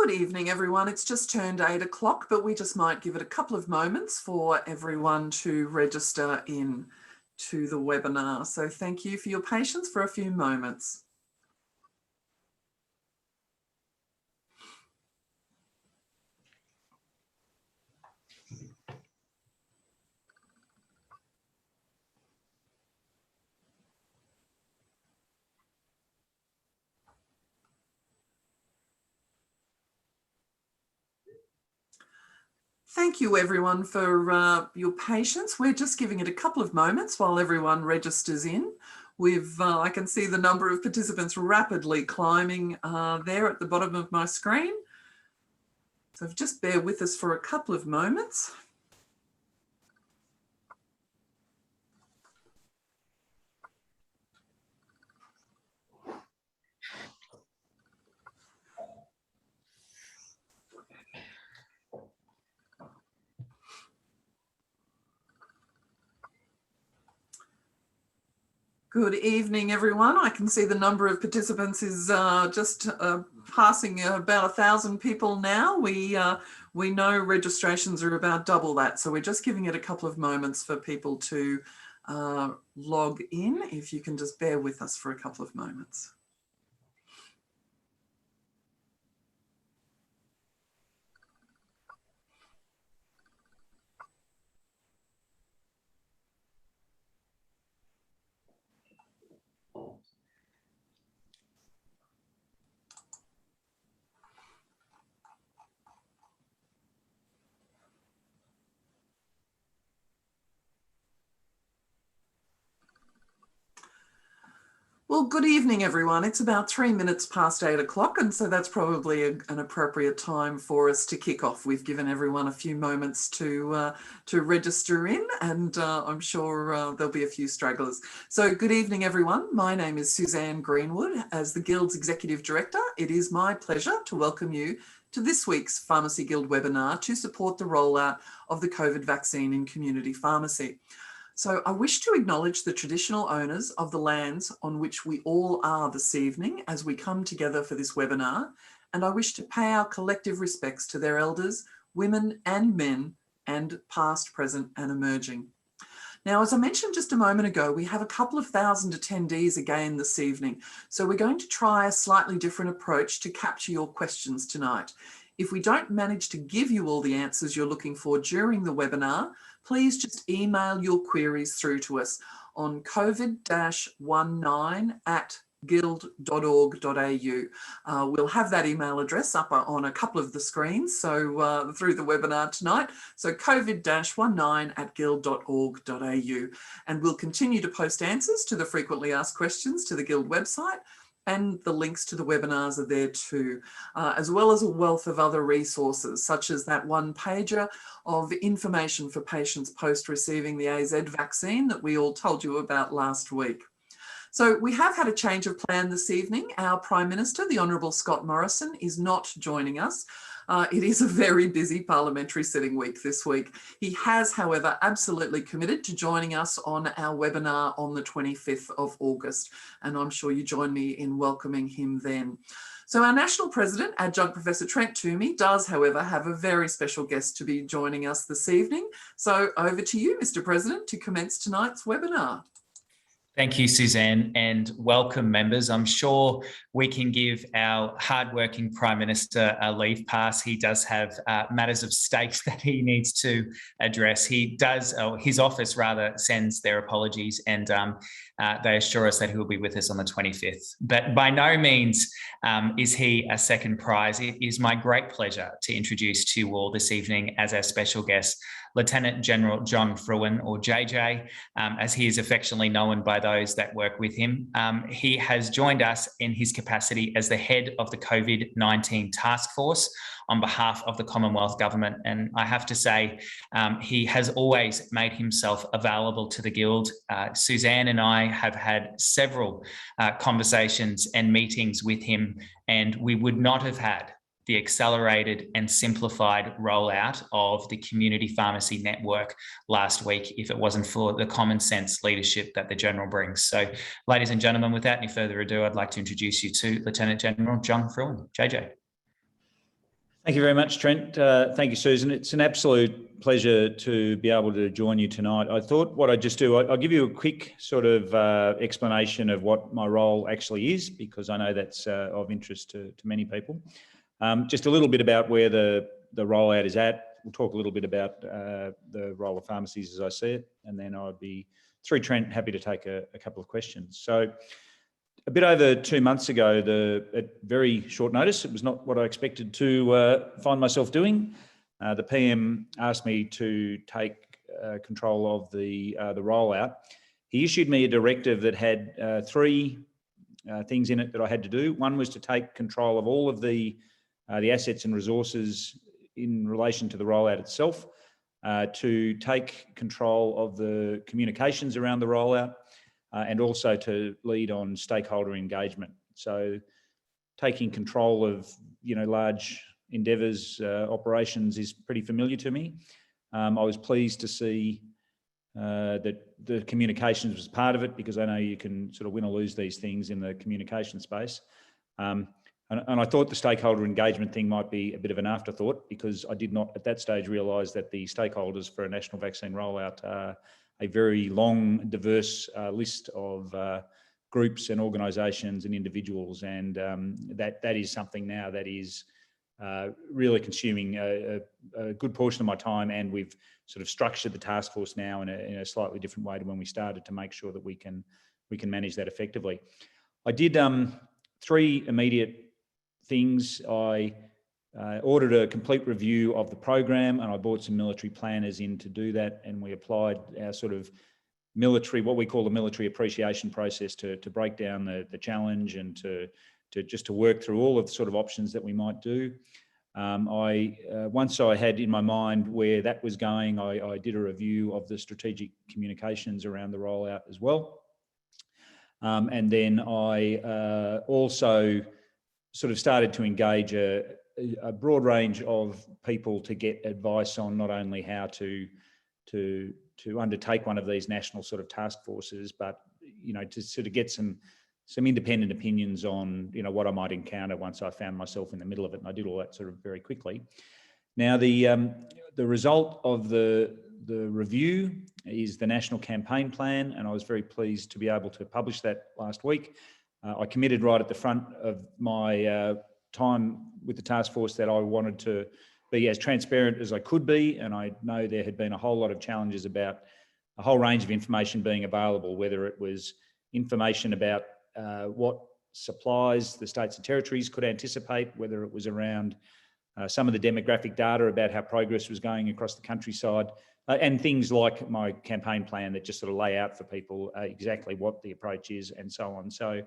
Good evening, everyone. It's just turned 8 o'clock, but we just might give it a couple of moments for everyone to register in to the webinar. So thank you for your patience for a few moments. Thank you everyone for your patience. We're just giving it a couple of moments while everyone registers in. I can see the number of participants rapidly climbing there at the bottom of my screen. So just bear with us for a couple of moments. Good evening, everyone. I can see the number of participants is just passing about 1,000 people now. We know registrations are about double that, so we're just giving it a couple of moments for people to log in. If you can just bear with us for a couple of moments. Well, good evening, everyone. It's about 3 minutes past 8 o'clock, and so that's probably an appropriate time for us to kick off. We've given everyone a few moments to register in, and I'm sure there'll be a few stragglers. So good evening, everyone. My name is Suzanne Greenwood. As the Guild's Executive Director, it is my pleasure to welcome you to this week's Pharmacy Guild webinar to support the rollout of the COVID vaccine in community pharmacy. So I wish to acknowledge the traditional owners of the lands on which we all are this evening as we come together for this webinar, and I wish to pay our collective respects to their elders, women and men, and past, present and emerging. Now, as I mentioned just a moment ago, we have a couple of thousand attendees again this evening, so we're going to try a slightly different approach to capture your questions tonight. If we don't manage to give you all the answers you're looking for during the webinar, please just email your queries through to us on covid-19@guild.org.au. We'll have that email address up on a couple of the screens through the webinar tonight. So covid-19@guild.org.au. And we'll continue to post answers to the frequently asked questions to the Guild website, and the links to the webinars are there too, as well as a wealth of other resources, such as that one-pager of information for patients post-receiving the AZ vaccine that we all told you about last week. So we have had a change of plan this evening. Our Prime Minister, the Honourable Scott Morrison, is not joining us. It is a very busy parliamentary sitting week this week. He has, however, absolutely committed to joining us on our webinar on the 25th of August, and I'm sure you join me in welcoming him then. So our National President, Adjunct Professor Trent Toomey, does, however, have a very special guest to be joining us this evening. So over to you, Mr. President, to commence tonight's webinar. Thank you, Suzanne, and welcome members. I'm sure we can give our hardworking Prime Minister a leave pass. He does have matters of state that he needs to address. He does, his office rather, sends their apologies, and they assure us that he will be with us on the 25th. But by no means is he a second prize. It is my great pleasure to introduce to you all this evening as our special guest, Lieutenant General John Fruin, or JJ, as he is affectionately known by those that work with him. He has joined us in his capacity as the head of the COVID-19 task force on behalf of the Commonwealth Government. And I have to say, he has always made himself available to the Guild. Suzanne and I have had several conversations and meetings with him, and we would not have had the accelerated and simplified rollout of the community pharmacy network last week if it wasn't for the common sense leadership that the General brings. So, ladies and gentlemen, without any further ado, I'd like to introduce you to Lieutenant General John Fruin. JJ. Thank you very much, Trent. Thank you, Susan. It's an absolute pleasure to be able to join you tonight. I thought what I'd just do, I'll give you a quick sort of explanation of what my role actually is, because I know that's of interest to many people. Just a little bit about where the rollout is at. We'll talk a little bit about the role of pharmacies as I see it, and then I'd be, through Trent, happy to take a couple of questions. So, a bit over 2 months ago, at very short notice, it was not what I expected to find myself doing. The PM asked me to take control of the rollout. He issued me a directive that had three things in it that I had to do. One was to take control of all of the assets and resources in relation to the rollout itself, to take control of the communications around the rollout, and also to lead on stakeholder engagement. So taking control of, large endeavours, operations is pretty familiar to me. I was pleased to see that the communications was part of it, because I know you can sort of win or lose these things in the communication space. And I thought the stakeholder engagement thing might be a bit of an afterthought, because I did not at that stage realise that the stakeholders for a national vaccine rollout are a very long, diverse list of groups and organisations and individuals, and that is something now that is really consuming a good portion of my time, and we've sort of structured the task force now in a slightly different way to when we started, to make sure that we can manage that effectively. I did three immediate things. I ordered a complete review of the program, and I brought some military planners in to do that, and we applied our sort of military, what we call the military appreciation process, to break down the challenge and to work through all of the sort of options that we might do. Once I had in my mind where that was going, I did a review of the strategic communications around the rollout as well. And then I also sort of started to engage a broad range of people to get advice on not only how to undertake one of these national sort of task forces, but to sort of get some independent opinions on what I might encounter once I found myself in the middle of it. And I did all that sort of very quickly. Now the result of the review is the national campaign plan, and I was very pleased to be able to publish that last week. I committed right at the front of my time with the task force that I wanted to be as transparent as I could be, and I know there had been a whole lot of challenges about a whole range of information being available, whether it was information about what supplies the states and territories could anticipate, whether it was around some of the demographic data about how progress was going across the countryside, and things like my campaign plan that just sort of lay out for people exactly what the approach is and so on. So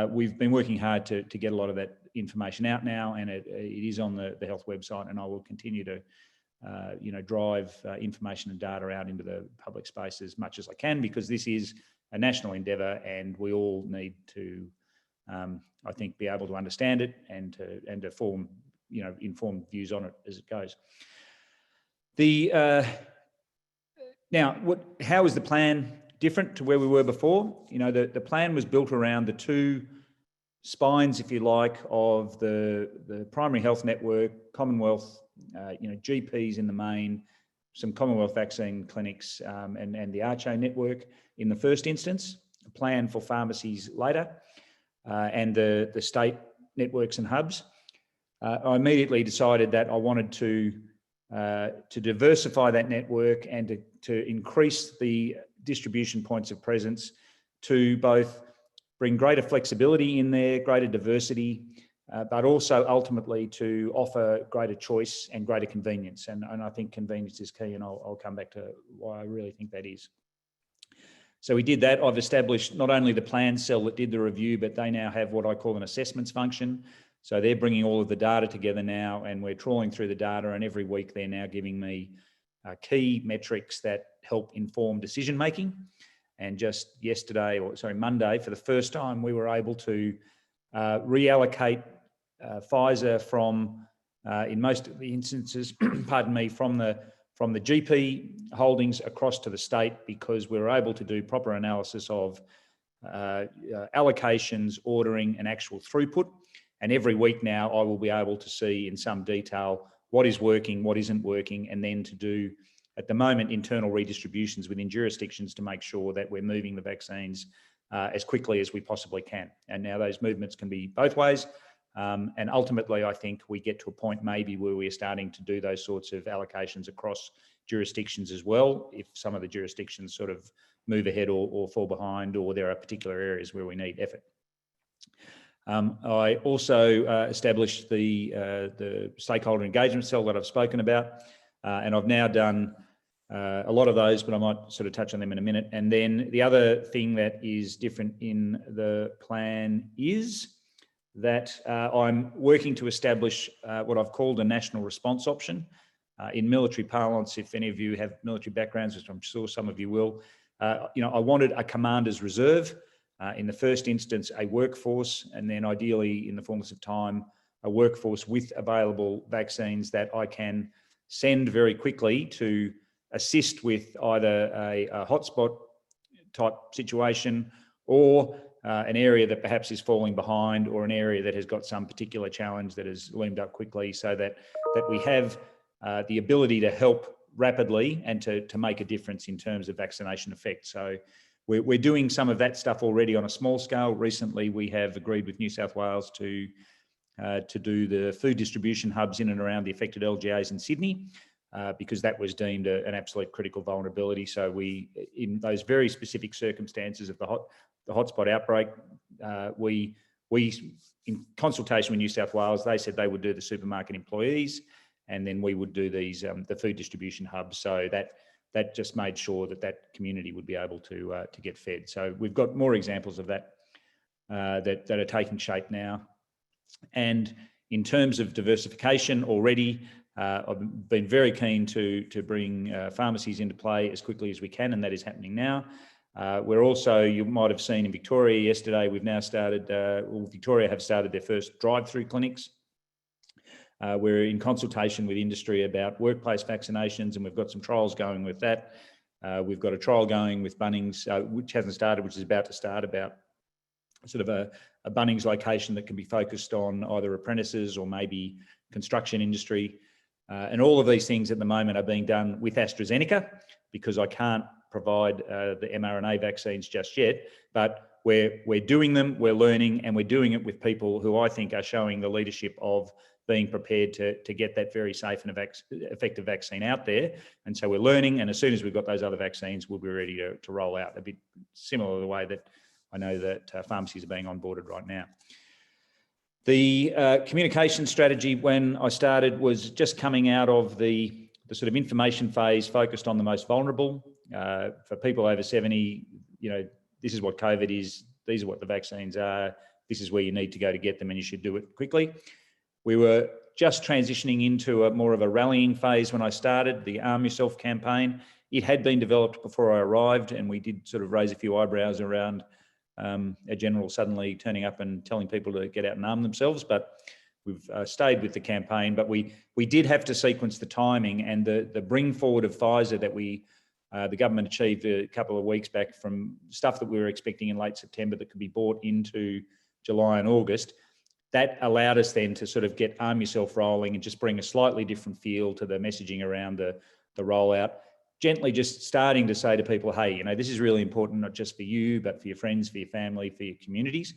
we've been working hard to get a lot of that information out now, and it is on the health website, and I will continue to drive information and data out into the public space as much as I can, because this is a national endeavour, and we all need to, I think, be able to understand it and to form, informed views on it as it goes. How is the plan different to where we were before? The plan was built around the two spines, if you like, of the primary health network, Commonwealth, GPs in the main, some Commonwealth vaccine clinics, and the Archo network in the first instance, a plan for pharmacies later, and the state networks and hubs. I immediately decided that I wanted to diversify that network and to increase the distribution points of presence, to both bring greater flexibility in there, greater diversity, but also ultimately to offer greater choice and greater convenience. And I think convenience is key, and I'll come back to why I really think that is. So we did that. I've established not only the plan cell that did the review, but they now have what I call an assessments function. So they're bringing all of the data together now, and we're trawling through the data, and every week they're now giving me key metrics that help inform decision making. And just Monday, for the first time, we were able to reallocate Pfizer from, in most of the instances, pardon me, from the GP holdings across to the state, because we were able to do proper analysis of allocations, ordering, and actual throughput. And every week now, I will be able to see in some detail what is working, what isn't working, and then to do, at the moment, internal redistributions within jurisdictions to make sure that we're moving the vaccines as quickly as we possibly can. And now those movements can be both ways. And ultimately, I think we get to a point maybe where we're starting to do those sorts of allocations across jurisdictions as well, if some of the jurisdictions sort of move ahead or fall behind, or there are particular areas where we need effort. I also established the stakeholder engagement cell that I've spoken about, and I've now done a lot of those, but I might sort of touch on them in a minute. And then the other thing that is different in the plan is that I'm working to establish what I've called a national response option. In military parlance, if any of you have military backgrounds, which I'm sure some of you will, I wanted a commander's reserve. In the first instance, a workforce, and then ideally, in the fullness of time, a workforce with available vaccines that I can send very quickly to assist with either a hotspot type situation or an area that perhaps is falling behind, or an area that has got some particular challenge that has loomed up quickly, so that we have the ability to help rapidly and to make a difference in terms of vaccination effect. So we're doing some of that stuff already on a small scale. Recently, we have agreed with New South Wales to do the food distribution hubs in and around the affected LGAs in Sydney, because that was deemed an absolute critical vulnerability. So we, in those very specific circumstances of the hotspot outbreak, we, in consultation with New South Wales, they said they would do the supermarket employees, and then we would do these the food distribution hubs. So that just made sure that community would be able to get fed. So we've got more examples of that that are taking shape now. And in terms of diversification already, I've been very keen to bring pharmacies into play as quickly as we can, and that is happening now. We're also, you might have seen in Victoria yesterday, we've now started, Victoria have started their first drive-through clinics. We're in consultation with industry about workplace vaccinations, and we've got some trials going with that. We've got a trial going with Bunnings, which hasn't started, which is about to start, about sort of a Bunnings location that can be focused on either apprentices or maybe construction industry. And all of these things at the moment are being done with AstraZeneca, because I can't provide the mRNA vaccines just yet, but we're doing them, we're learning, and we're doing it with people who I think are showing the leadership of being prepared to get that very safe and effective vaccine out there. And so we're learning, and as soon as we've got those other vaccines, we'll be ready to roll out, a bit similar to the way that I know that pharmacies are being onboarded right now. The communication strategy, when I started, was just coming out of the sort of information phase focused on the most vulnerable. For people over 70, this is what COVID is, these are what the vaccines are, this is where you need to go to get them, and you should do it quickly. We were just transitioning into more of a rallying phase when I started, the Arm Yourself campaign. It had been developed before I arrived, and we did sort of raise a few eyebrows around a general suddenly turning up and telling people to get out and arm themselves, but we've stayed with the campaign. But we did have to sequence the timing, and the bring forward of Pfizer that the government achieved a couple of weeks back, from stuff that we were expecting in late September that could be bought into July and August. That allowed us then to sort of get Arm Yourself rolling and just bring a slightly different feel to the messaging around the rollout. Gently just starting to say to people, hey, this is really important, not just for you, but for your friends, for your family, for your communities.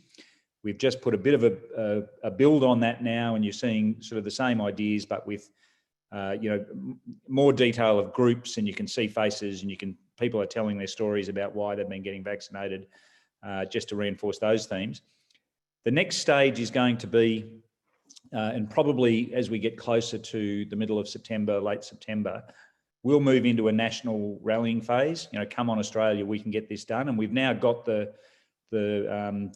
We've just put a bit of a build on that now, and you're seeing sort of the same ideas, but with more detail of groups, and you can see faces, and people are telling their stories about why they've been getting vaccinated, just to reinforce those themes. The next stage is going to be, and probably as we get closer to the middle of September, late September, we'll move into a national rallying phase. Come on Australia, we can get this done. And we've now got the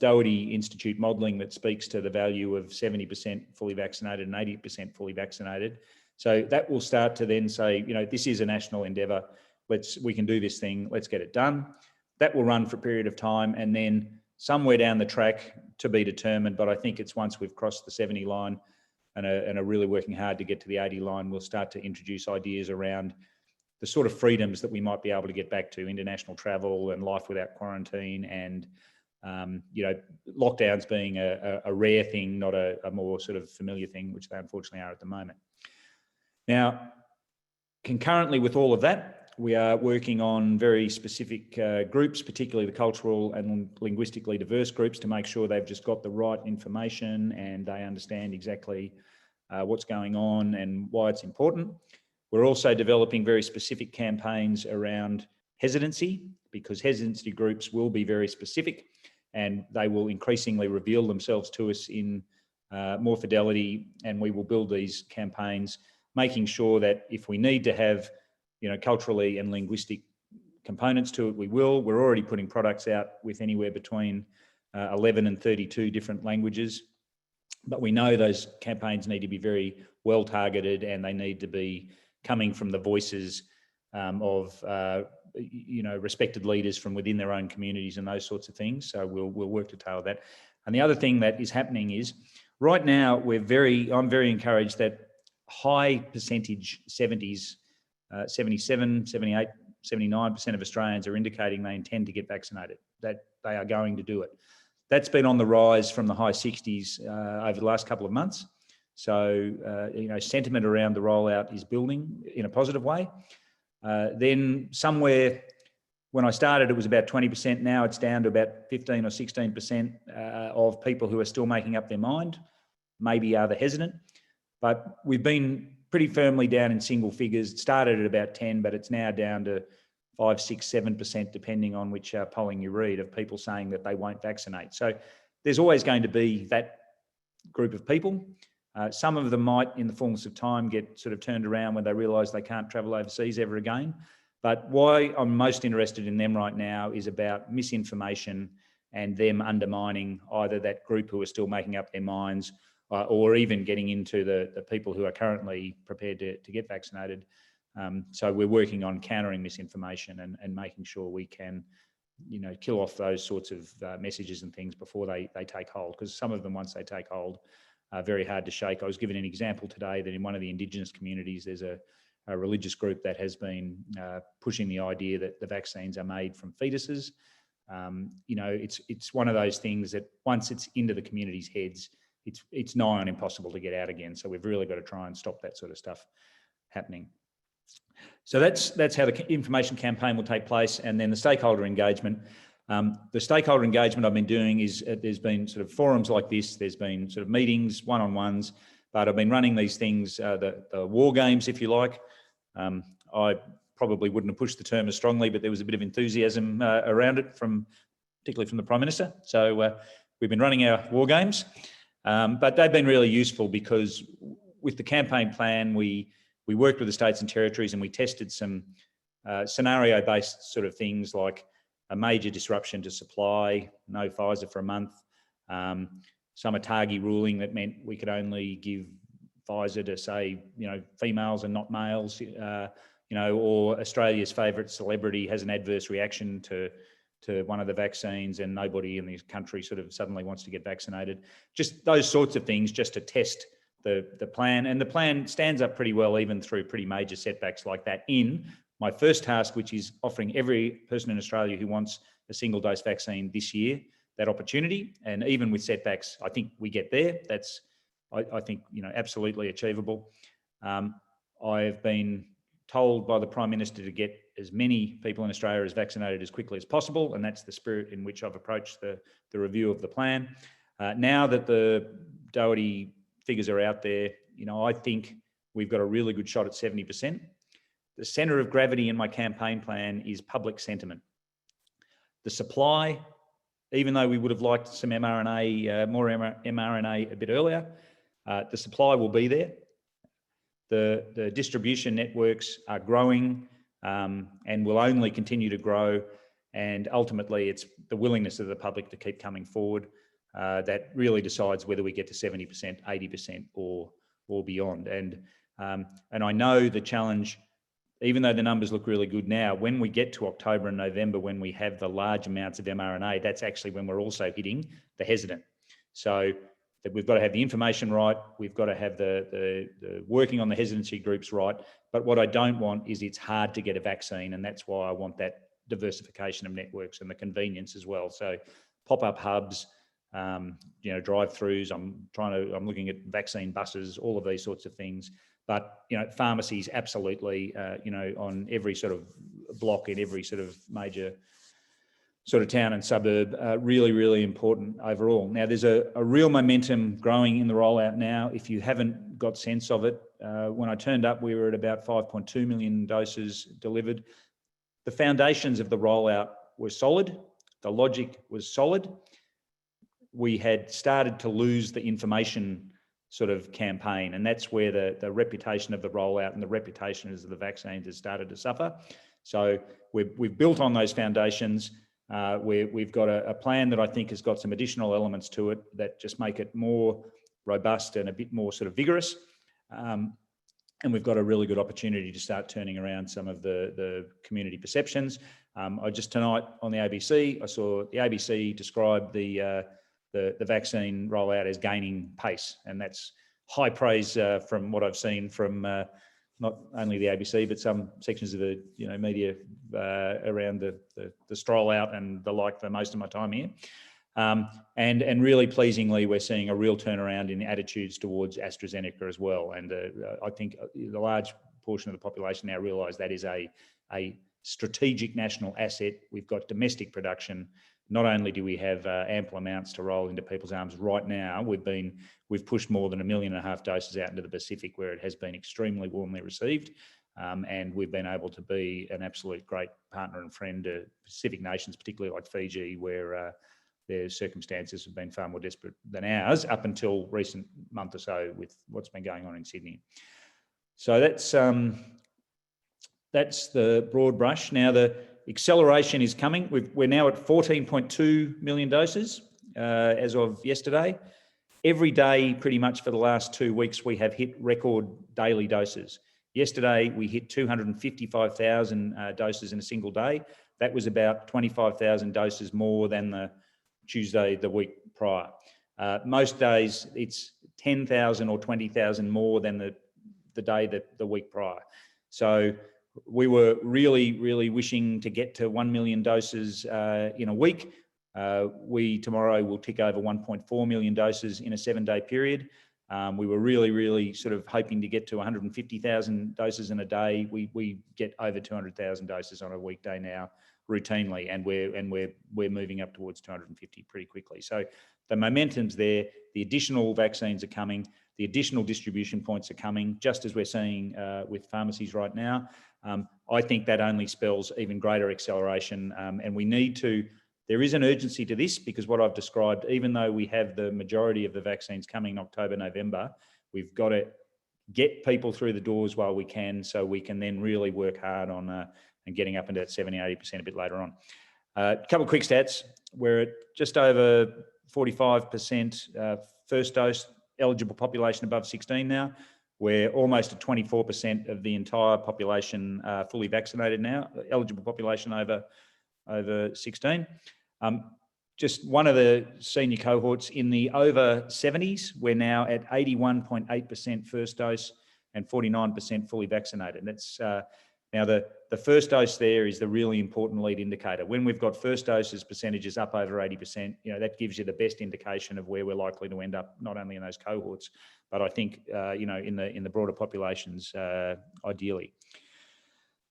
Doherty Institute modelling that speaks to the value of 70% fully vaccinated and 80% fully vaccinated. So that will start to then say, this is a national endeavour. We can do this thing. Let's get it done. That will run for a period of time, and then somewhere down the track, to be determined, but I think it's once we've crossed the 70 line and are really working hard to get to the 80 line, we'll start to introduce ideas around the sort of freedoms that we might be able to get back to, international travel and life without quarantine, and lockdowns being a rare thing, not a more sort of familiar thing, which they unfortunately are at the moment. Now, concurrently with all of that, we are working on very specific groups, particularly the cultural and linguistically diverse groups, to make sure they've just got the right information and they understand exactly what's going on and why it's important. We're also developing very specific campaigns around hesitancy, because hesitancy groups will be very specific and they will increasingly reveal themselves to us in more fidelity, and we will build these campaigns making sure that if we need to have culturally and linguistic components to it, we will. We're already putting products out with anywhere between 11 and 32 different languages, but we know those campaigns need to be very well targeted and they need to be coming from the voices of respected leaders from within their own communities and those sorts of things. So we'll work to tailor that. And the other thing that is happening is right now I'm very encouraged that high percentage, 70s, 77, 78, 79% of Australians are indicating they intend to get vaccinated, that they are going to do it. That's been on the rise from the high 60s over the last couple of months. So, sentiment around the rollout is building in a positive way. Then somewhere when I started, it was about 20%. Now it's down to about 15 or 16% of people who are still making up their mind, maybe are the hesitant. But we've been pretty firmly down in single figures. It started at about 10, but it's now down to 5, 6, 7%, depending on which polling you read, of people saying that they won't vaccinate. So there's always going to be that group of people. Some of them might, in the fullness of time, get sort of turned around when they realise they can't travel overseas ever again. But why I'm most interested in them right now is about misinformation and them undermining either that group who are still making up their minds or even getting into the people who are currently prepared to get vaccinated. So we're working on countering misinformation and making sure we can, kill off those sorts of messages and things before they take hold, because some of them, once they take hold, are very hard to shake. I was given an example today that in one of the Indigenous communities, there's a religious group that has been pushing the idea that the vaccines are made from fetuses. It's one of those things that once it's into the community's heads, it's nigh on impossible to get out again. So we've really got to try and stop that sort of stuff happening. So that's how the information campaign will take place. And then the stakeholder engagement. The stakeholder engagement I've been doing is there's been sort of forums like this. There's been sort of meetings, one-on-ones, but I've been running these things, the war games, if you like. I probably wouldn't have pushed the term as strongly, but there was a bit of enthusiasm around it, particularly from the Prime Minister. So we've been running our war games, but they've been really useful because with the campaign plan, we worked with the states and territories and we tested some scenario-based sort of things like a major disruption to supply, no Pfizer for a month, some ATAGI ruling that meant we could only give Pfizer to, say, females and not males, or Australia's favourite celebrity has an adverse reaction to one of the vaccines and nobody in the country sort of suddenly wants to get vaccinated. Just those sorts of things just to test the plan. And the plan stands up pretty well even through pretty major setbacks like that in my first task, which is offering every person in Australia who wants a single dose vaccine this year that opportunity. And even with setbacks, I think we get there. That's, I think, absolutely achievable. I've been told by the Prime Minister to get as many people in Australia as vaccinated as quickly as possible, and that's the spirit in which I've approached the review of the plan. Now that the Doherty figures are out there, I think we've got a really good shot at 70%. The centre of gravity in my campaign plan is public sentiment. The supply, even though we would have liked some mRNA, more mRNA a bit earlier, the supply will be there. The distribution networks are growing and will only continue to grow. And ultimately, it's the willingness of the public to keep coming forward that really decides whether we get to 70%, 80% or beyond. And I know the challenge, even though the numbers look really good now, when we get to October and November, when we have the large amounts of mRNA, that's actually when we're also hitting the hesitant. So that we've got to have the information right, we've got to have the working on the hesitancy groups right. But what I don't want is it's hard to get a vaccine, and that's why I want that diversification of networks and the convenience as well. So pop-up hubs, drive-throughs. I'm looking at vaccine buses, all of these sorts of things. But, pharmacies, absolutely, on every sort of block in every sort of major sort of town and suburb, really, really important overall. Now, there's a real momentum growing in the rollout now. If you haven't got sense of it, when I turned up, we were at about 5.2 million doses delivered. The foundations of the rollout were solid. The logic was solid. We had started to lose the information sort of campaign, and that's where the reputation of the rollout and the reputation of the vaccines has started to suffer. So we've built on those foundations. We've got a plan that I think has got some additional elements to it that just make it more robust and a bit more sort of vigorous. And we've got a really good opportunity to start turning around some of the community perceptions. I just tonight on the ABC, I saw the ABC describe the vaccine rollout as gaining pace, and that's high praise from what I've seen from not only the ABC but some sections of the media around the stroll out and the like for most of my time here. And really pleasingly, we're seeing a real turnaround in attitudes towards AstraZeneca as well. And I think the large portion of the population now realise that is a strategic national asset. We've got domestic production. Not only do we have ample amounts to roll into people's arms right now, we've pushed more than 1.5 million doses out into the Pacific, where it has been extremely warmly received. And we've been able to be an absolute great partner and friend to Pacific nations, particularly like Fiji, where their circumstances have been far more desperate than ours up until recent month or so with what's been going on in Sydney. So that's the broad brush. Now the acceleration is coming. We're now at 14.2 million doses as of yesterday. Every day, pretty much for the last 2 weeks, we have hit record daily doses. Yesterday, we hit 255,000 doses in a single day. That was about 25,000 doses more than the Tuesday the week prior. Most days, it's 10,000 or 20,000 more than the day that the week prior. So we were really, really wishing to get to 1 million doses in a week. We tomorrow will tick over 1.4 million doses in a 7-day period. We were really, really sort of hoping to get to 150,000 doses in a day. We get over 200,000 doses on a weekday now routinely, and we're moving up towards 250 pretty quickly. So the momentum's there. The additional vaccines are coming. The additional distribution points are coming, just as we're seeing with pharmacies right now. I think that only spells even greater acceleration, and we need to. There is an urgency to this because what I've described, even though we have the majority of the vaccines coming in October, November, we've got to get people through the doors while we can, so we can then really work hard on and getting up into that 70, 80% a bit later on. A couple of quick stats. We're at just over 45% first dose eligible population above 16 now. We're almost at 24% of the entire population fully vaccinated now, eligible population over 16. Just one of the senior cohorts in the over 70s, we're now at 81.8% first dose and 49% fully vaccinated. That's now the first dose there is the really important lead indicator. When we've got first doses percentages up over 80%, that gives you the best indication of where we're likely to end up, not only in those cohorts, but I think in the broader populations ideally.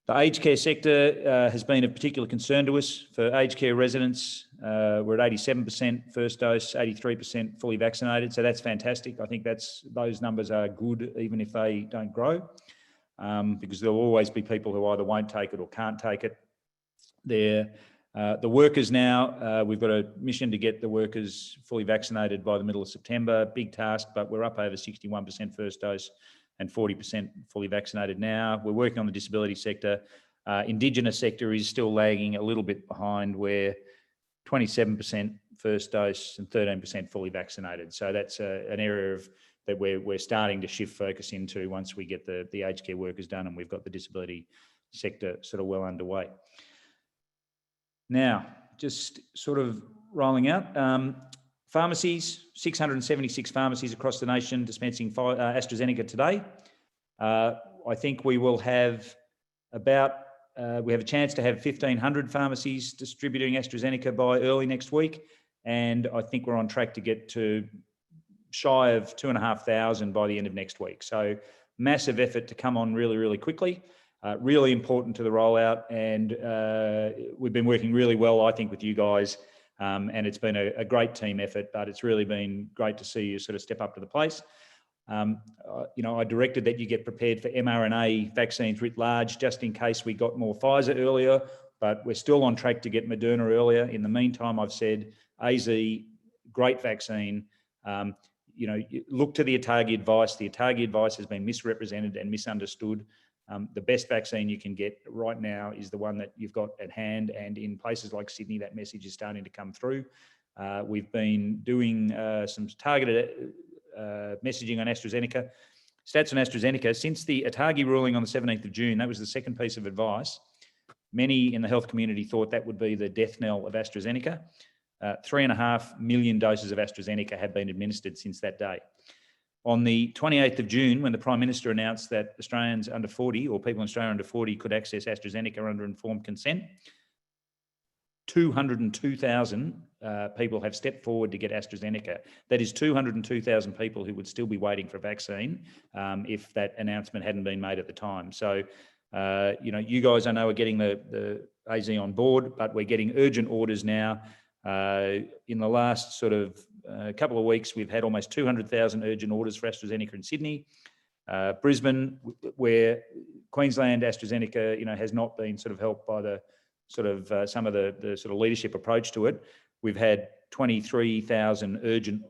The aged care sector has been of particular concern to us. For aged care residents, we're at 87% first dose, 83% fully vaccinated. So that's fantastic. I think those numbers are good, even if they don't grow, because there'll always be people who either won't take it or can't take it. The workers now, we've got a mission to get the workers fully vaccinated by the middle of September. Big task, but we're up over 61% first dose and 40% fully vaccinated now. We're working on the disability sector. Indigenous sector is still lagging a little bit behind, where 27% first dose and 13% fully vaccinated. So that's an area that we're starting to shift focus into once we get the aged care workers done and we've got the disability sector sort of well underway. Now, just sort of rolling out. Pharmacies, 676 pharmacies across the nation dispensing AstraZeneca today. I think we will have we have a chance to have 1,500 pharmacies distributing AstraZeneca by early next week. and I think we're on track to get to shy of 2,500 by the end of next week. So massive effort to come on really, really quickly. Really important to the rollout, and we've been working really well, I think, with you guys, and it's been a great team effort, but it's really been great to see you sort of step up to the place. I directed that you get prepared for mRNA vaccines writ large, just in case we got more Pfizer earlier, but we're still on track to get Moderna earlier. In the meantime, I've said AZ, great vaccine. Look to the ATAGI advice. The ATAGI advice has been misrepresented and misunderstood. The best vaccine you can get right now is the one that you've got at hand, and in places like Sydney, that message is starting to come through. We've been doing some targeted messaging on AstraZeneca. Stats on AstraZeneca, since the ATAGI ruling on the 17th of June, that was the second piece of advice. Many in the health community thought that would be the death knell of AstraZeneca. 3.5 million doses of AstraZeneca have been administered since that day. On the 28th of June, when the Prime Minister announced that Australians under 40 or people in Australia under 40 could access AstraZeneca under informed consent, 202,000 people have stepped forward to get AstraZeneca. That is 202,000 people who would still be waiting for a vaccine if that announcement hadn't been made at the time. So, you guys, I know, are getting the AZ on board, but we're getting urgent orders now. In the last sort of couple of weeks, we've had almost 200,000 urgent orders for AstraZeneca in Sydney. Brisbane, where Queensland AstraZeneca, has not been sort of helped by the sort of some of the sort of leadership approach to it. We've had 23,000 urgent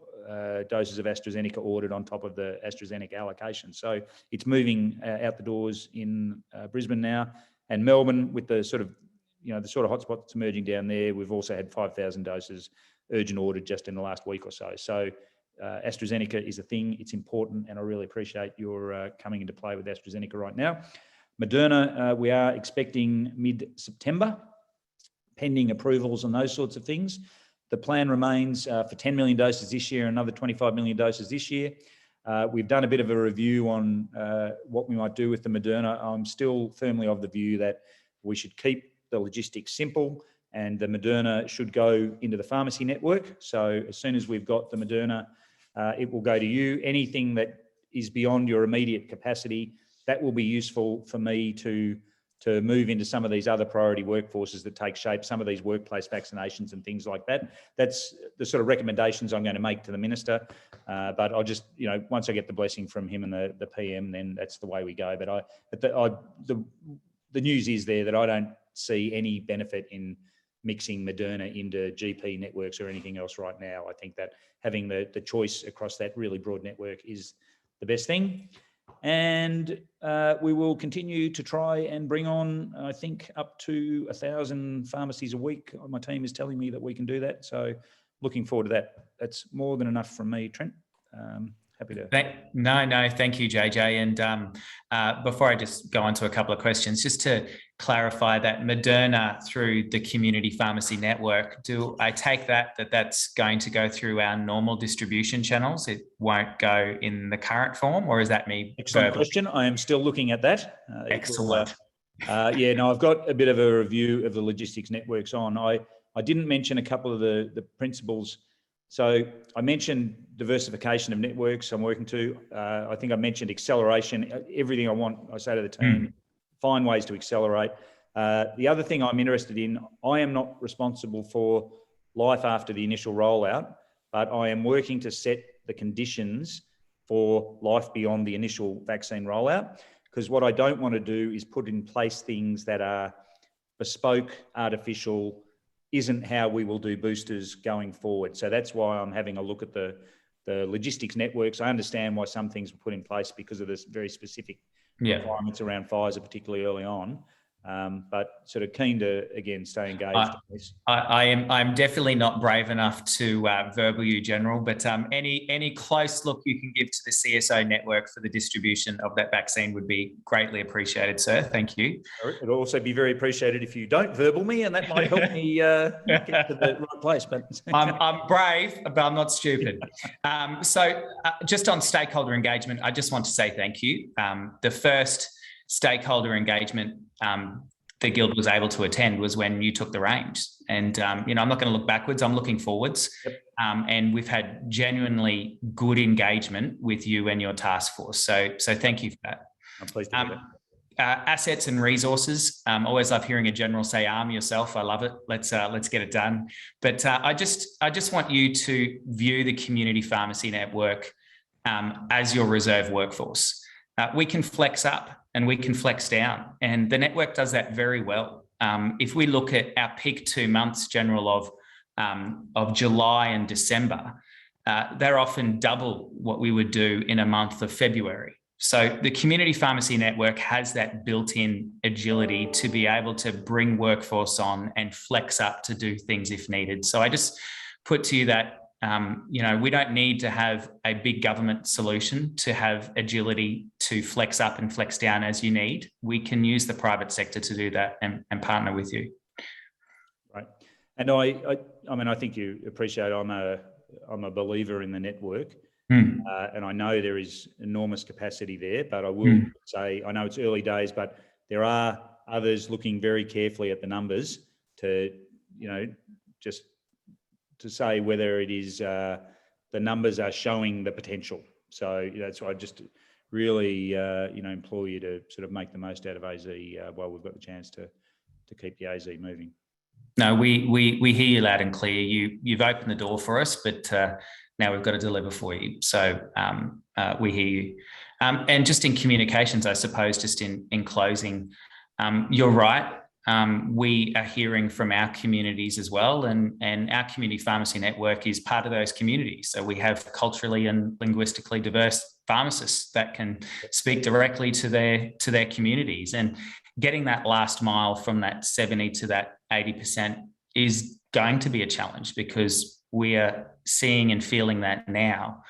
doses of AstraZeneca ordered on top of the AstraZeneca allocation. So it's moving out the doors in Brisbane now, and Melbourne, with the sort of the sort of hotspot that's emerging down there. We've also had 5,000 doses urgent ordered just in the last week or so. So AstraZeneca is a thing. It's important, and I really appreciate your coming into play with AstraZeneca right now. Moderna, we are expecting mid-September, pending approvals and those sorts of things. The plan remains for 10 million doses this year, another 25 million doses this year. We've done a bit of a review on what we might do with the Moderna. I'm still firmly of the view that we should keep the logistics simple, and the Moderna should go into the pharmacy network. So as soon as we've got the Moderna, it will go to you. Anything that is beyond your immediate capacity, that will be useful for me to move into some of these other priority workforces that take shape, some of these workplace vaccinations and things like that. That's the sort of recommendations I'm going to make to the Minister. But I'll just, once I get the blessing from him and the PM, then that's the way we go. But the news is there that I don't see any benefit in mixing Moderna into GP networks or anything else right now. I think that having the choice across that really broad network is the best thing. And we will continue to try and bring on, I think, up to 1,000 pharmacies a week. My team is telling me that we can do that. So looking forward to that. That's more than enough from me, Trent. Happy to. No, thank you, JJ. And before I just go on to a couple of questions, just to clarify that Moderna through the community pharmacy network, do I take that's going to go through our normal distribution channels? It won't go in the current form, or is that me? Excellent question. I am still looking at that. Excellent. I've got a bit of a review of the logistics networks on. I didn't mention a couple of the principles. So I mentioned diversification of networks I'm working to. I think I mentioned acceleration. Everything I want, I say to the team, find ways to accelerate. The other thing I'm interested in, I am not responsible for life after the initial rollout, but I am working to set the conditions for life beyond the initial vaccine rollout. Because what I don't want to do is put in place things that are bespoke, artificial, isn't how we will do boosters going forward. So that's why I'm having a look at the logistics networks. I understand why some things were put in place because of this very specific requirements around Pfizer, particularly early on. But sort of keen to, again, stay engaged on this. I'm definitely not brave enough to verbal you, General, but any close look you can give to the CSO network for the distribution of that vaccine would be greatly appreciated, sir. Thank you. It'll also be very appreciated if you don't verbal me, and that might help me get to the right place. But I'm brave, but I'm not stupid. So just on stakeholder engagement, I just want to say thank you. The first stakeholder engagement the Guild was able to attend was when you took the reins. And, I'm not going to look backwards, I'm looking forwards. Yep. And we've had genuinely good engagement with you and your task force. So thank you for that. I'm pleased to hear that. Assets and resources. Always love hearing a general say, arm yourself. I love it. Let's get it done. But I just want you to view the community pharmacy network as your reserve workforce. We can flex up and we can flex down, and the network does that very well. If we look at our peak 2 months, general of July and December, they're often double what we would do in a month of February. So the community pharmacy network has that built-in agility to be able to bring workforce on and flex up to do things if needed. So I just put to you that, we don't need to have a big government solution to have agility to flex up and flex down as you need. We can use the private sector to do that and partner with you. Right. And I think you appreciate I'm a believer in the network. And I know there is enormous capacity there, but I will say, I know it's early days, but there are others looking very carefully at the numbers to, just to say whether it is the numbers are showing the potential. So that's why I just really, implore you to sort of make the most out of AZ while we've got the chance to keep the AZ moving. No, we hear you loud and clear. You've opened the door for us, but now we've got to deliver for you. So we hear you. And just in communications, I suppose, just in closing, you're right. We are hearing from our communities as well, and our community pharmacy network is part of those communities. So we have culturally and linguistically diverse pharmacists that can speak directly to their communities, and getting that last mile from that 70 to that 80% is going to be a challenge, because we are seeing and feeling that now.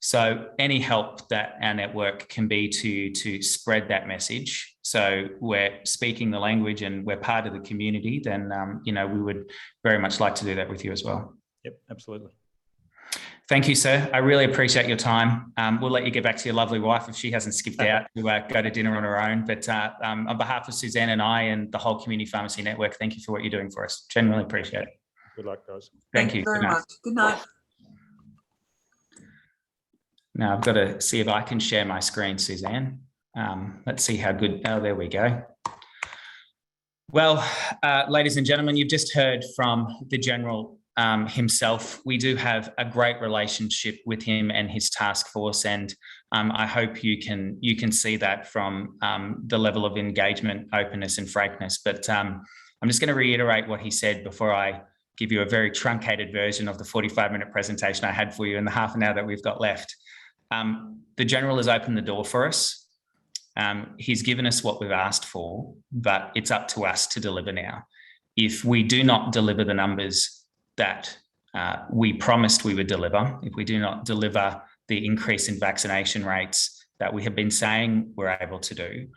So any help that our network can be to spread that message, so we're speaking the language and we're part of the community, then we would very much like to do that with you as well. Yep, absolutely. Thank you, sir. I really appreciate your time. We'll let you get back to your lovely wife if she hasn't skipped out to go to dinner on her own. But on behalf of Suzanne and I and the whole Community Pharmacy Network, thank you for what you're doing for us. Genuinely appreciate it. Good luck, guys. Thank you very much. Good night. Now I've got to see if I can share my screen, Suzanne. Let's see how good. Oh, there we go. Well, ladies and gentlemen, you've just heard from the General himself. We do have a great relationship with him and his task force, and I hope you can see that from the level of engagement, openness, and frankness. But I'm just going to reiterate what he said before I give you a very truncated version of the 45-minute presentation I had for you in the half an hour that we've got left. The General has opened the door for us. He's given us what we've asked for, but it's up to us to deliver now. If we do not deliver the numbers that we promised we would deliver, if we do not deliver the increase in vaccination rates that we have been saying we're able to do,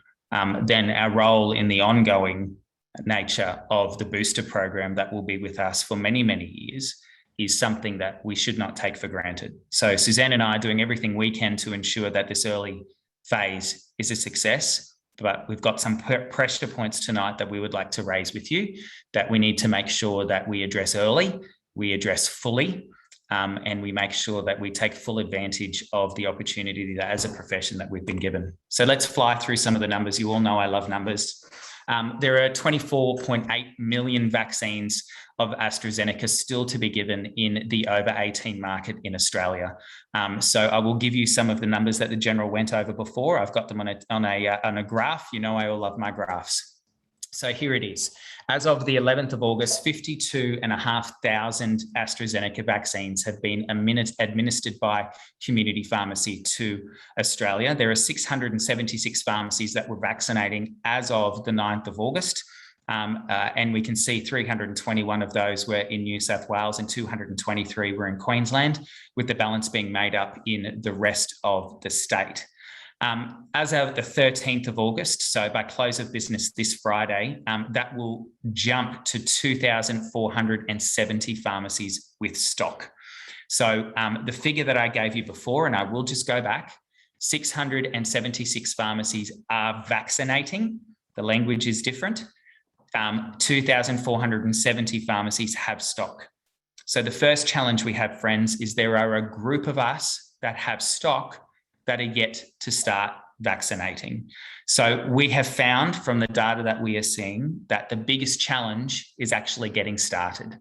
then our role in the ongoing nature of the booster program that will be with us for many, many years is something that we should not take for granted. So Suzanne and I are doing everything we can to ensure that this early phase is a success, but we've got some pressure points tonight that we would like to raise with you that we need to make sure that we address early, we address fully, and we make sure that we take full advantage of the opportunity that as a profession that we've been given. So let's fly through some of the numbers. You all know I love numbers. There are 24.8 million vaccines of AstraZeneca still to be given in the over 18 market in Australia. So I will give you some of the numbers that the General went over before. I've got them on a graph. You know I all love my graphs. So here it is. As of the 11th of August, 52,500 AstraZeneca vaccines have been administered by community pharmacy to Australia. There are 676 pharmacies that were vaccinating as of the 9th of August. And we can see 321 of those were in New South Wales and 223 were in Queensland, with the balance being made up in the rest of the state. As of the 13th of August, so by close of business this Friday, that will jump to 2,470 pharmacies with stock. So the figure that I gave you before, and I will just go back, 676 pharmacies are vaccinating. The language is different. 2,470 pharmacies have stock. So the first challenge we have, friends, is there are a group of us that have stock that are yet to start vaccinating. So we have found from the data that we are seeing that the biggest challenge is actually getting started.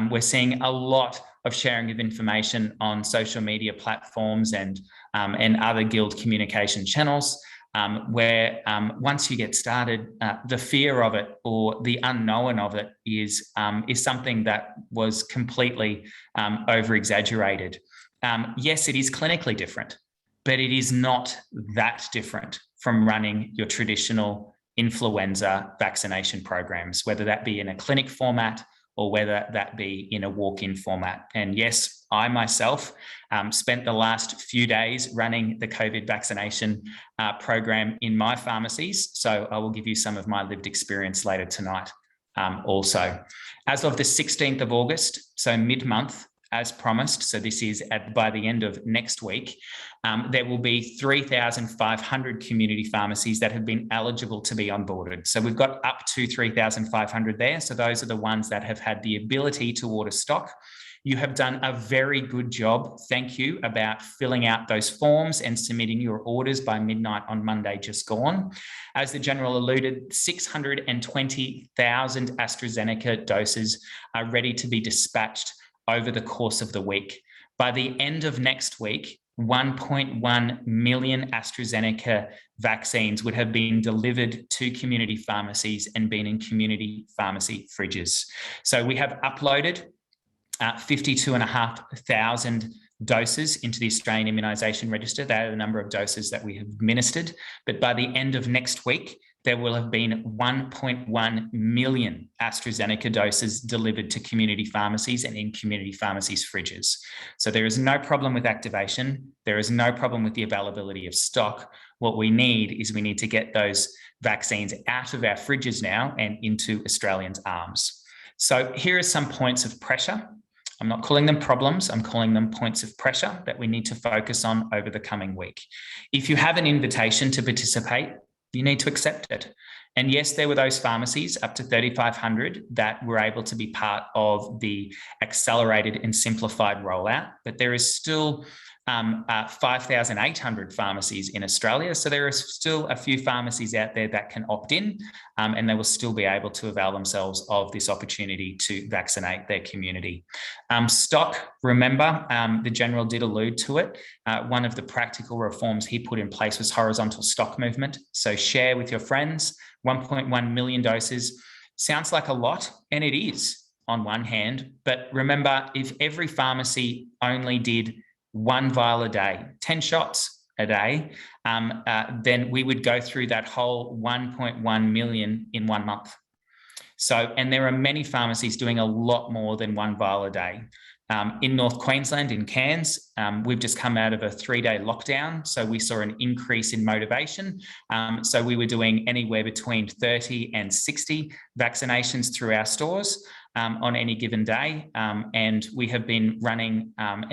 We're seeing a lot of sharing of information on social media platforms and other guild communication channels, where once you get started, the fear of it or the unknown of it is something that was completely over-exaggerated. Yes, it is clinically different, but it is not that different from running your traditional influenza vaccination programs, whether that be in a clinic format or whether that be in a walk-in format. And yes, I myself spent the last few days running the COVID vaccination program in my pharmacies. So I will give you some of my lived experience later tonight also. As of the 16th of August, so mid-month, as promised, so this is by the end of next week, there will be 3,500 community pharmacies that have been eligible to be onboarded. So we've got up to 3,500 there. So those are the ones that have had the ability to order stock. You have done a very good job, thank you, about filling out those forms and submitting your orders by midnight on Monday just gone. As the General alluded, 620,000 AstraZeneca doses are ready to be dispatched over the course of the week. By the end of next week, 1.1 million AstraZeneca vaccines would have been delivered to community pharmacies and been in community pharmacy fridges. So we have uploaded 52,500 doses into the Australian Immunisation Register. That are the number of doses that we have administered. But by the end of next week, there will have been 1.1 million AstraZeneca doses delivered to community pharmacies and in community pharmacies' fridges. So there is no problem with activation. There is no problem with the availability of stock. What we need is we need to get those vaccines out of our fridges now and into Australians' arms. So here are some points of pressure. I'm not calling them problems, I'm calling them points of pressure that we need to focus on over the coming week. If you have an invitation to participate, you need to accept it. And yes, there were those pharmacies up to 3,500 that were able to be part of the accelerated and simplified rollout, but there is still 5,800 pharmacies in Australia. So there are still a few pharmacies out there that can opt in and they will still be able to avail themselves of this opportunity to vaccinate their community. Stock, remember, the General did allude to it. One of the practical reforms he put in place was horizontal stock movement. So share with your friends, 1.1 million doses. Sounds like a lot, and it is on one hand, but remember, if every pharmacy only did 1 vial a day, 10 shots a day, then we would go through that whole 1.1 million in 1 month. So, and there are many pharmacies doing a lot more than 1 vial a day. In North Queensland, in Cairns, we've just come out of a 3-day lockdown. So we saw an increase in motivation. So we were doing anywhere between 30 and 60 vaccinations through our stores on any given day. And we have been running,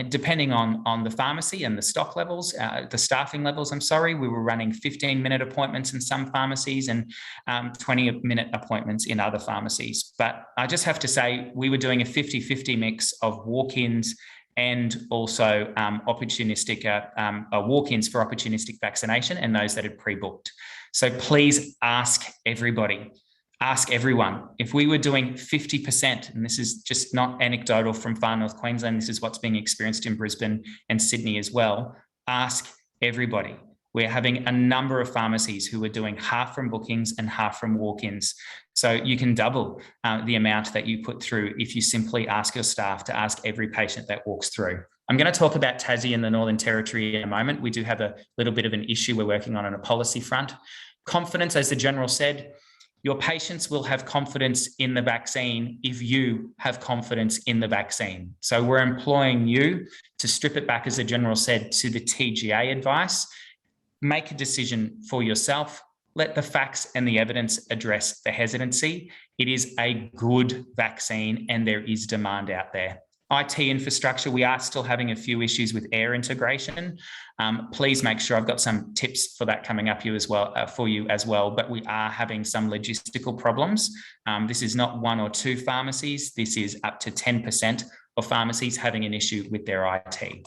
depending on the pharmacy and the stock levels, the staffing levels, we were running 15-minute appointments in some pharmacies and 20-minute appointments in other pharmacies. But I just have to say, we were doing a 50-50 mix of walk-ins and also opportunistic walk-ins for opportunistic vaccination and those that had pre-booked. So please ask everybody. Ask everyone. If we were doing 50%, and this is just not anecdotal from far North Queensland, this is what's being experienced in Brisbane and Sydney as well, ask everybody. We're having a number of pharmacies who are doing half from bookings and half from walk-ins. So you can double the amount that you put through if you simply ask your staff to ask every patient that walks through. I'm going to talk about Tassie and the Northern Territory in a moment. We do have a little bit of an issue we're working on a policy front. Confidence, as the General said, your patients will have confidence in the vaccine if you have confidence in the vaccine. So we're employing you to strip it back, as the General said, to the TGA advice. Make a decision for yourself. Let the facts and the evidence address the hesitancy. It is a good vaccine and there is demand out there. IT infrastructure, we are still having a few issues with air integration. Please make sure, I've got some tips for that coming up for you as well, but we are having some logistical problems. This is not 1 or 2 pharmacies. This is up to 10% of pharmacies having an issue with their IT.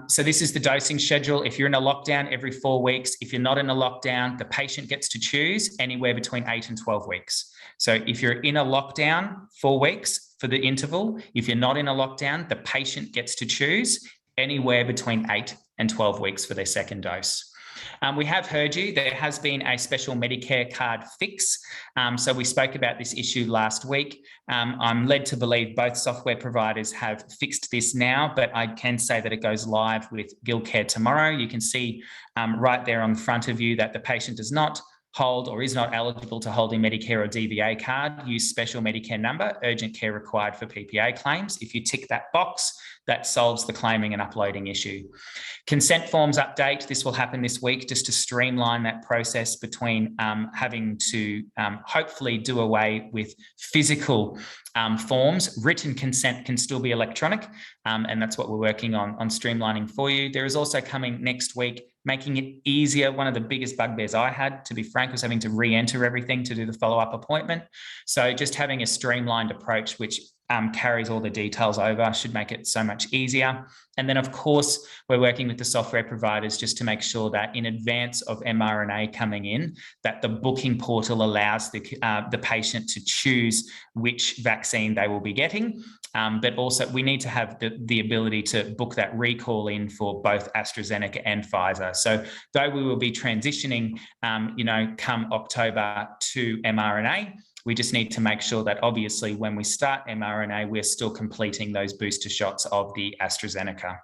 So this is the dosing schedule. If you're in a lockdown, every 4 weeks. If you're not in a lockdown, the patient gets to choose anywhere between 8 and 12 weeks. So if you're in a lockdown, 4 weeks for the interval. If you're not in a lockdown, the patient gets to choose anywhere between 8 and 12 weeks for their second dose. We have heard you. There has been a special Medicare card fix. So we spoke about this issue last week. I'm led to believe both software providers have fixed this now, but I can say that it goes live with Guildcare tomorrow. You can see right there on the front of you that the patient does not hold or is not eligible to hold a Medicare or DVA card. Use special Medicare number, urgent care required for PPA claims. If you tick that box, that solves the claiming and uploading issue. Consent forms update. This will happen this week just to streamline that process between having to hopefully do away with physical forms. Written consent can still be electronic, and that's what we're working on streamlining for you. There is also coming next week, making it easier. One of the biggest bugbears I had, to be frank, was having to re-enter everything to do the follow-up appointment. So just having a streamlined approach, which carries all the details over, should make it so much easier. And then, of course, we're working with the software providers just to make sure that in advance of mRNA coming in, that the booking portal allows the patient to choose which vaccine they will be getting. But also we need to have the ability to book that recall in for both AstraZeneca and Pfizer. So though we will be transitioning, come October to mRNA, we just need to make sure that obviously when we start mRNA, we're still completing those booster shots of the AstraZeneca.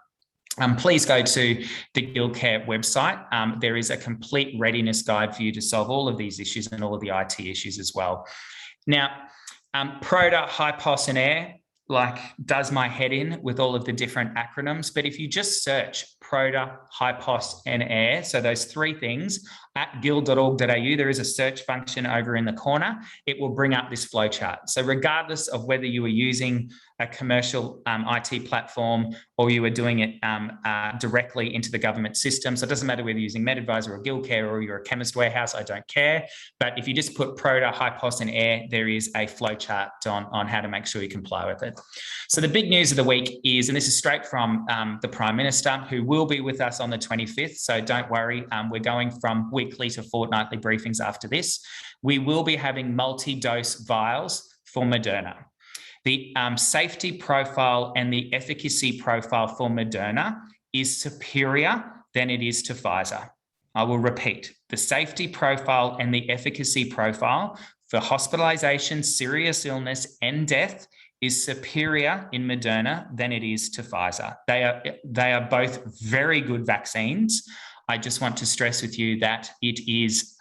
Please go to the Guildcare website. There is a complete readiness guide for you to solve all of these issues and all of the IT issues as well. Now, PROTA, HIPOS and AIR, does my head in with all of the different acronyms. But if you just search PROTA, HIPOS and AIR, so those 3 things, at guild.org.au, there is a search function over in the corner. It will bring up this flowchart. So regardless of whether you are using a commercial IT platform or you are doing it directly into the government system, so it doesn't matter whether you're using MedAdvisor or Guildcare or you're a Chemist Warehouse, I don't care. But if you just put PROTA, HIPOS and AIR, there is a flowchart on how to make sure you comply with it. So the big news of the week is, and this is straight from the Prime Minister, who will be with us on the 25th, so don't worry, we're going from weekly to fortnightly briefings after this. We will be having multi-dose vials for Moderna. The safety profile and the efficacy profile for Moderna is superior than it is to Pfizer. I will repeat, the safety profile and the efficacy profile for hospitalization, serious illness and death is superior in Moderna than it is to Pfizer. They are both very good vaccines. I just want to stress with you that it is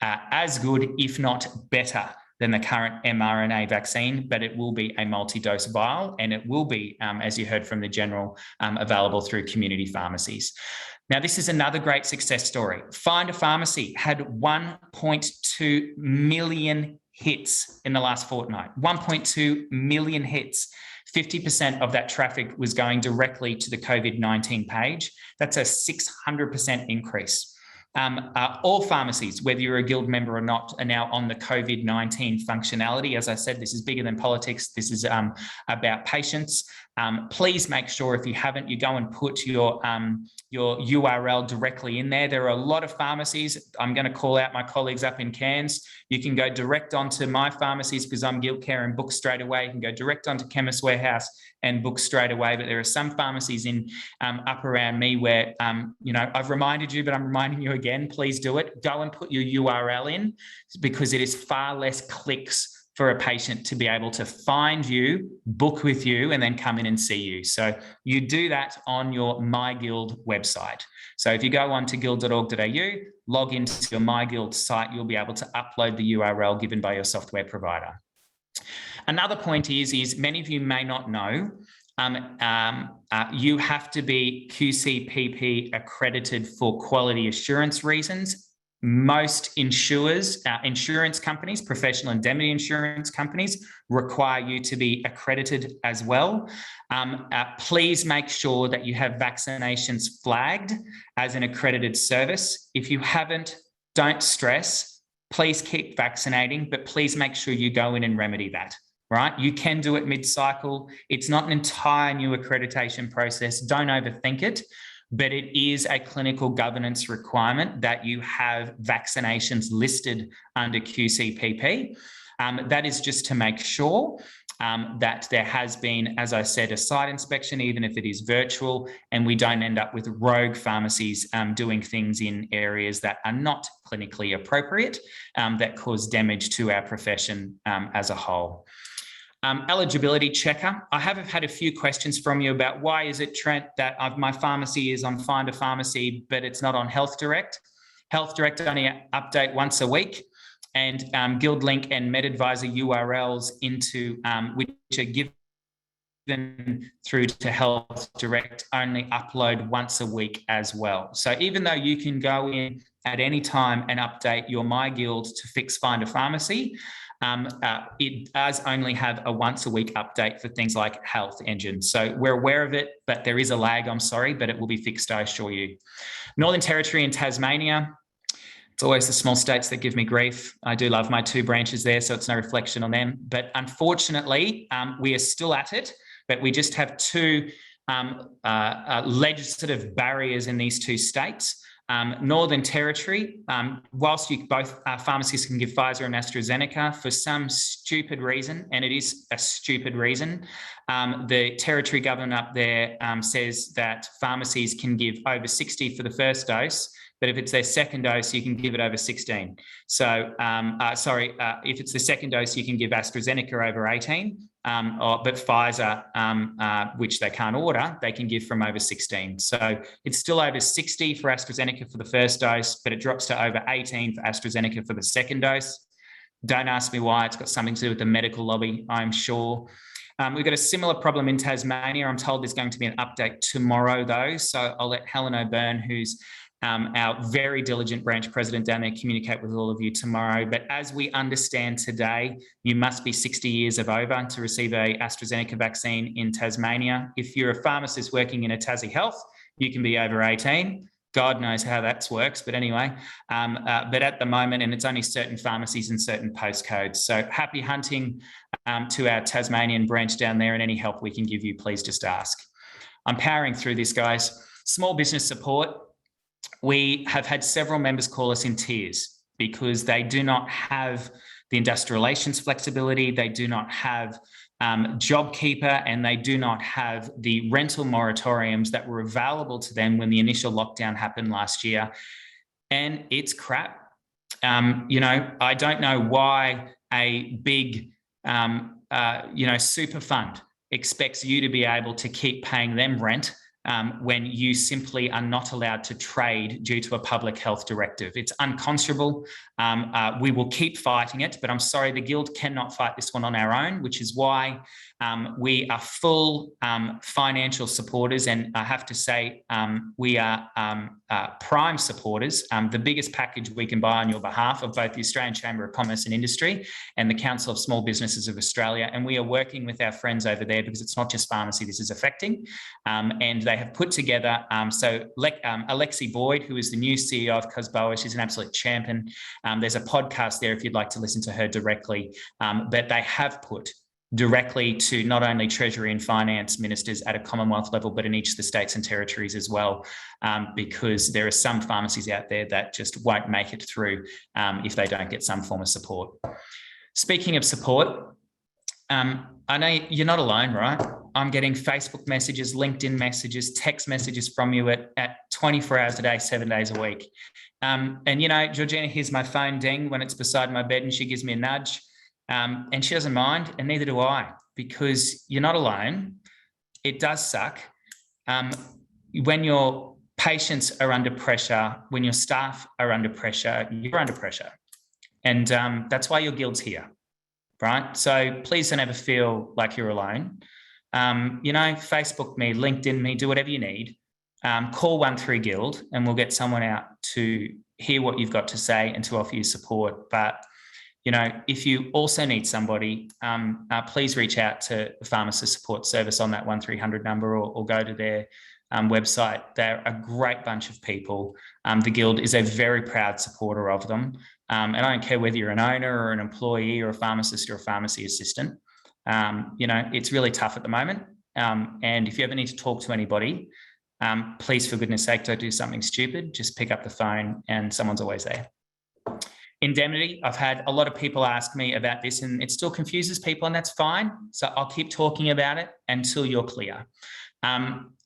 as good, if not better, than the current mRNA vaccine, but it will be a multi-dose vial and it will be, as you heard from the General, available through community pharmacies. Now, this is another great success story. Find a Pharmacy had 1.2 million hits in the last fortnight. 1.2 million hits. 50% of that traffic was going directly to the COVID-19 page. That's a 600% increase. All pharmacies, whether you're a Guild member or not, are now on the COVID-19 functionality. As I said, this is bigger than politics. This is about patients. Please make sure, if you haven't, you go and put your URL directly in there. There are a lot of pharmacies. I'm going to call out my colleagues up in Cairns. You can go direct onto my pharmacies because I'm Guildcare and book straight away. You can go direct onto Chemist Warehouse and book straight away. But there are some pharmacies in up around me where, I've reminded you, but I'm reminding you again, please do it. Go and put your URL in because it is far less clicks for a patient to be able to find you, book with you, and then come in and see you. So you do that on your My Guild website. So if you go on to guild.org.au, log into your My Guild site, you'll be able to upload the URL given by your software provider. Another point is many of you may not know, you have to be QCPP accredited for quality assurance reasons most insurers, insurance companies, professional indemnity insurance companies require you to be accredited as well. Please make sure that you have vaccinations flagged as an accredited service. If you haven't, don't stress. Please keep vaccinating, but please make sure you go in and remedy that, right? You can do it mid-cycle. It's not an entire new accreditation process. Don't overthink it. But it is a clinical governance requirement that you have vaccinations listed under QCPP. That is just to make sure that there has been, as I said, a site inspection, even if it is virtual, and we don't end up with rogue pharmacies doing things in areas that are not clinically appropriate, that cause damage to our profession as a whole. Eligibility checker. I have had a few questions from you about why is it, Trent, that my pharmacy is on Find a Pharmacy, but it's not on Health Direct. Health Direct only update once a week, and GuildLink and MedAdvisor URLs into which are given through to Health Direct only upload once a week as well. So even though you can go in at any time and update your My Guild to fix Find a Pharmacy, it does only have a once a week update for things like Health Engine. So we're aware of it, but there is a lag, I'm sorry, but it will be fixed, I assure you. Northern Territory and Tasmania. It's always the small states that give me grief. I do love my 2 branches there, so it's no reflection on them. But unfortunately, we are still at it, but we just have 2 legislative barriers in these 2 states. Northern Territory, whilst both pharmacies can give Pfizer and AstraZeneca, for some stupid reason, and it is a stupid reason, the Territory government up there says that pharmacies can give over 60 for the first dose, but if it's their second dose, you can give it over 16. So, if it's the second dose, you can give AstraZeneca over 18, but Pfizer, which they can't order, they can give from over 16. So it's still over 60 for AstraZeneca for the first dose, but it drops to over 18 for AstraZeneca for the second dose. Don't ask me why. It's got something to do with the medical lobby, I'm sure. We've got a similar problem in Tasmania. I'm told there's going to be an update tomorrow, though. So I'll let Helen O'Byrne, who's our very diligent branch president down there, communicate with all of you tomorrow. But as we understand today, you must be 60 years of over to receive a AstraZeneca vaccine in Tasmania. If you're a pharmacist working in a Tassie Health, you can be over 18. God knows how that works, but anyway, but at the moment, and it's only certain pharmacies and certain postcodes. So happy hunting to our Tasmanian branch down there, and any help we can give you, please just ask. I'm powering through this, guys. Small business support. We have had several members call us in tears because they do not have the industrial relations flexibility, they do not have JobKeeper, and they do not have the rental moratoriums that were available to them when the initial lockdown happened last year. And it's crap. I don't know why a big, super fund expects you to be able to keep paying them rent when you simply are not allowed to trade due to a public health directive. It's unconscionable. We will keep fighting it, but I'm sorry, the Guild cannot fight this one on our own, which is why we are full financial supporters, and I have to say we are prime supporters. The biggest package we can buy on your behalf of both the Australian Chamber of Commerce and Industry and the Council of Small Businesses of Australia, and we are working with our friends over there because it's not just pharmacy this is affecting, and they have put together, Alexi Boyd, who is the new CEO of Cosboa, she's an absolute champion. There's a podcast there if you'd like to listen to her directly, but they have put directly to not only Treasury and Finance ministers at a Commonwealth level, but in each of the states and territories as well, because there are some pharmacies out there that just won't make it through if they don't get some form of support. Speaking of support, I know you're not alone, right? I'm getting Facebook messages, LinkedIn messages, text messages from you at 24 hours a day, 7 days a week. And, Georgina hears my phone ding when it's beside my bed and she gives me a nudge. And she doesn't mind, and neither do I, because you're not alone. It does suck. When your patients are under pressure, when your staff are under pressure, you're under pressure. And that's why your Guild's here, right? So please don't ever feel like you're alone. Facebook me, LinkedIn me, do whatever you need. call 13 Guild and we'll get someone out to hear what you've got to say and to offer you support. But, you know, if you also need somebody, please reach out to the Pharmacist Support Service on that 1300 number or go to their website. They're a great bunch of people. The Guild is a very proud supporter of them. And I don't care whether you're an owner or an employee or a pharmacist or a pharmacy assistant. You know, it's really tough at the moment. And if you ever need to talk to anybody, please, for goodness sake, don't do something stupid. Just pick up the phone and someone's always there. Indemnity, I've had a lot of people ask me about this and it still confuses people, and that's fine. So I'll keep talking about it until you're clear.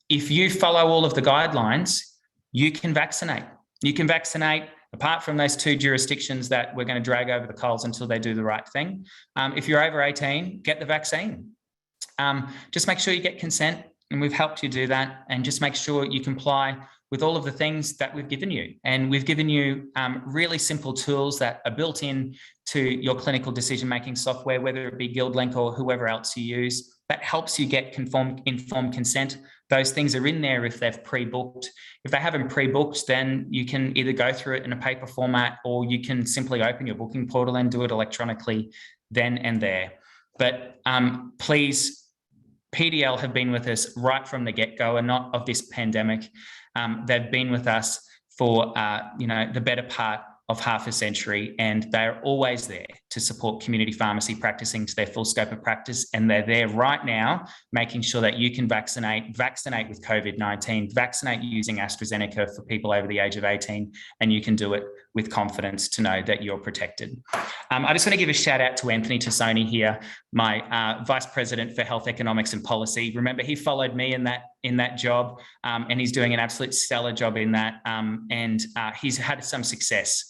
If you follow all of the guidelines, you can vaccinate. You can vaccinate apart from those 2 jurisdictions that we're going to drag over the coals until they do the right thing. If you're over 18, get the vaccine. Just make sure you get consent, and we've helped you do that, and just make sure you comply with all of the things that we've given you. And we've given you really simple tools that are built in to your clinical decision-making software, whether it be GuildLink or whoever else you use, that helps you get informed consent. Those things are in there if they've pre-booked. If they haven't pre-booked, then you can either go through it in a paper format or you can simply open your booking portal and do it electronically then and there. But please, PDL have been with us right from the get-go, and not of this pandemic. They've been with us for you know, the better part of half a century, and they're always there to support community pharmacy practicing to their full scope of practice. And they're there right now, making sure that you can vaccinate with COVID-19, vaccinate using AstraZeneca for people over the age of 18, and you can do it with confidence to know that you're protected. I just want to give a shout out to Anthony Tassoni here, my Vice President for Health Economics and Policy. Remember, he followed me in that job, and he's doing an absolute stellar job in that, and he's had some success.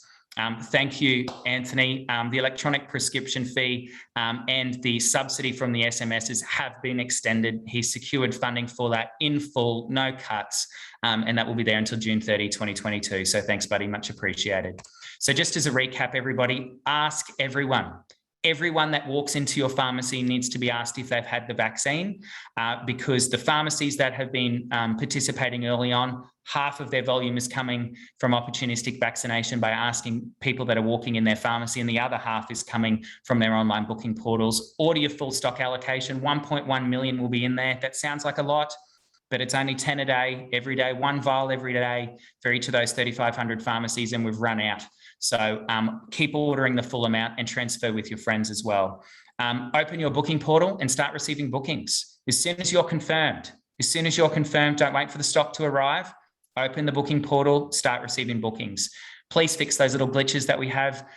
Thank you, Anthony. The electronic prescription fee and the subsidy from the SMSs have been extended. He's secured funding for that in full, no cuts, and that will be there until June 30, 2022. So thanks, buddy, much appreciated. So just as a recap, everybody, ask everyone. Everyone that walks into your pharmacy needs to be asked if they've had the vaccine, because the pharmacies that have been participating early on, half of their volume is coming from opportunistic vaccination by asking people that are walking in their pharmacy, and the other half is coming from their online booking portals. Order your full stock allocation. 1.1 million will be in there. That sounds like a lot, but it's only 10 a day, every day, 1 vial every day for each of those 3,500 pharmacies, and we've run out. So keep ordering the full amount and transfer with your friends as well. Open your booking portal and start receiving bookings. As soon as you're confirmed, don't wait for the stock to arrive. Open the booking portal, start receiving bookings. Please fix those little glitches that we have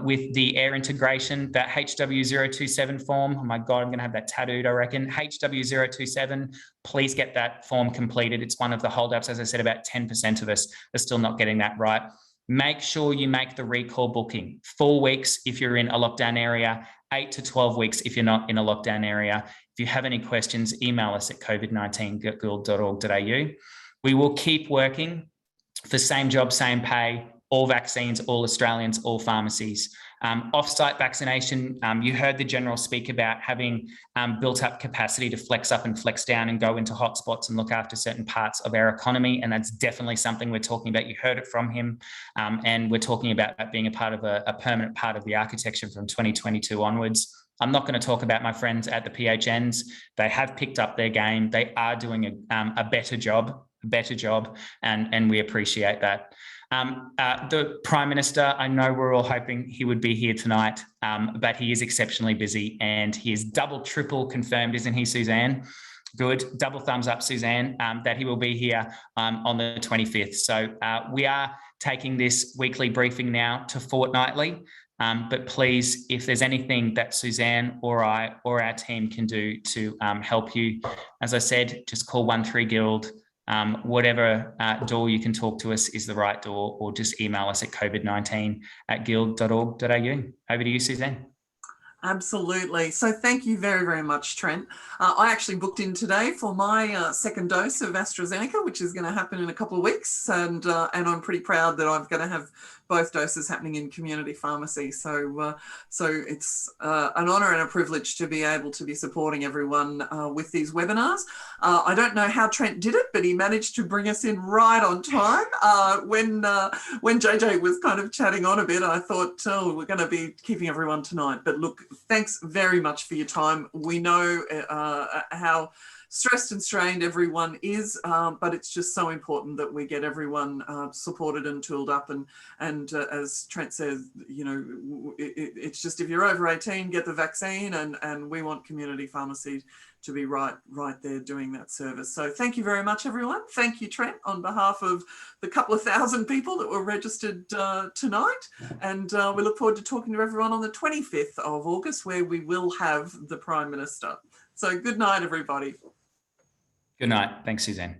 with the AIR integration, that HW027 form. Oh my God, I'm going to have that tattooed, I reckon. HW027, please get that form completed. It's one of the holdups. As I said, about 10% of us are still not getting that right. Make sure you make the recall booking. 4 weeks if you're in a lockdown area, 8 to 12 weeks if you're not in a lockdown area. If you have any questions, email us at covid19guild.org.au. We will keep working for same job, same pay, all vaccines, all Australians, all pharmacies. Off-site vaccination, you heard the General speak about having built up capacity to flex up and flex down and go into hotspots and look after certain parts of our economy. And that's definitely something we're talking about. You heard it from him. And we're talking about that being a part of a permanent part of the architecture from 2022 onwards. I'm not going to talk about my friends at the PHNs. They have picked up their game. They are doing a better job, and we appreciate that. The Prime Minister, I know we're all hoping he would be here tonight, but he is exceptionally busy, and he is double, triple confirmed, isn't he, Suzanne? Good. Double thumbs up, Suzanne, that he will be here on the 25th. So we are taking this weekly briefing now to fortnightly. But please, if there's anything that Suzanne or I or our team can do to help you, as I said, just call 13 Guild. Whatever door you can talk to us is the right door, or just email us at covid19@guild.org.au. Over to you, Suzanne. Absolutely. So thank you very, very much, Trent. I actually booked in today for my second dose of AstraZeneca, which is going to happen in a couple of weeks. And I'm pretty proud that I'm going to have both doses happening in community pharmacy. So it's an honour and a privilege to be able to be supporting everyone with these webinars. I don't know how Trent did it, but he managed to bring us in right on time. When JJ was kind of chatting on a bit, I thought, oh, we're going to be keeping everyone tonight. But look, thanks very much for your time. We know how stressed and strained everyone is, but it's just so important that we get everyone supported and tooled up. And as Trent says, you know, it's just, if you're over 18, get the vaccine, and we want community pharmacy to be right there doing that service. So thank you very much, everyone. Thank you, Trent, on behalf of the couple of thousand people that were registered tonight. And we look forward to talking to everyone on the 25th of August, where we will have the Prime Minister. So good night, everybody. Good night. Thanks, Suzanne.